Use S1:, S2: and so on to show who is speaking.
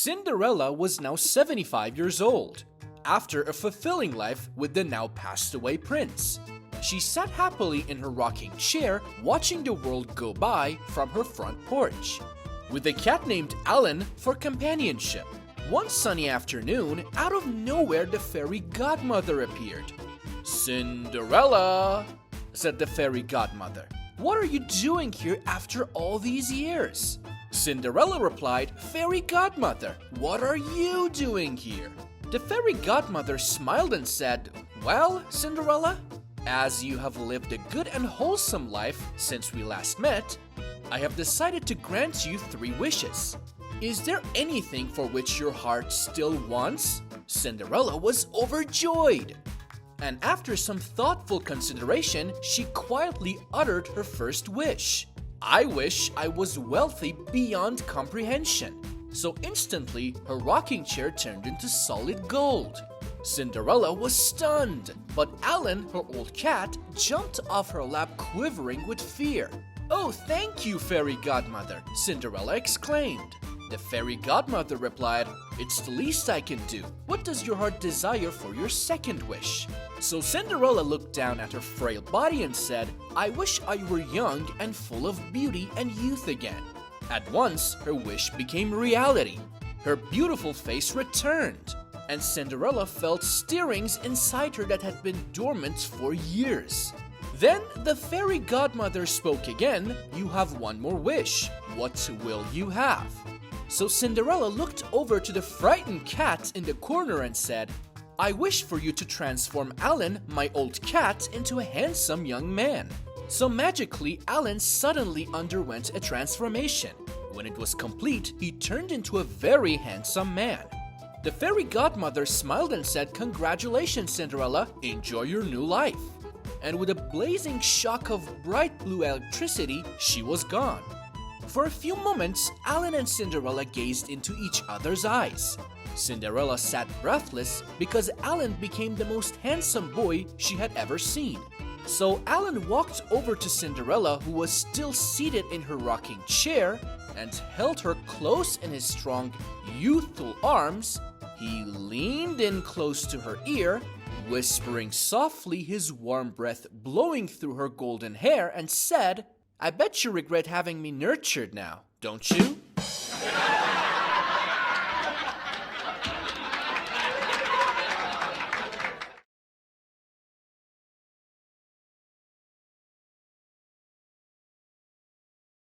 S1: Cinderella was now 75 years old, after a fulfilling life with the now passed away prince. She sat happily in her rocking chair, watching the world go by from her front porch, with a cat named Alan for companionship. One sunny afternoon, out of nowhere the fairy godmother appeared. "Cinderella," said the fairy godmother, "what are you doing here after all these years?" Cinderella replied, "Fairy godmother, what are you doing here?" The fairy godmother smiled and said, "Well, Cinderella, as you have lived a good and wholesome life since we last met, I have decided to grant you 3 wishes. Is there anything for which your heart still wants?" Cinderella was overjoyed, and after some thoughtful consideration, she quietly uttered her first wish. "I wish I was wealthy beyond comprehension." So instantly, her rocking chair turned into solid gold. Cinderella was stunned, but Alan, her old cat, jumped off her lap quivering with fear. "Oh, thank you, fairy godmother," Cinderella exclaimed. The fairy godmother replied, "It's the least I can do. What does your heart desire for your second wish?" So Cinderella looked down at her frail body and said, "I wish I were young and full of beauty and youth again." At once, her wish became reality. Her beautiful face returned, and Cinderella felt stirrings inside her that had been dormant for years. Then the fairy godmother spoke again. "You have one more wish. What will you have?" So Cinderella looked over to the frightened cat in the corner and said, "I wish for you to transform Alan, my old cat, into a handsome young man." So magically, Alan suddenly underwent a transformation. When it was complete, he turned into a very handsome man. The fairy godmother smiled and said, "Congratulations, Cinderella, enjoy your new life." And with a blazing shock of bright blue electricity, she was gone. For a few moments, Alan and Cinderella gazed into each other's eyes. Cinderella sat breathless because Alan became the most handsome boy she had ever seen. So Alan walked over to Cinderella, who was still seated in her rocking chair, and held her close in his strong, youthful arms. He leaned in close to her ear, whispering softly, his warm breath blowing through her golden hair, and said, "I bet you regret having me nurtured now, don't you?"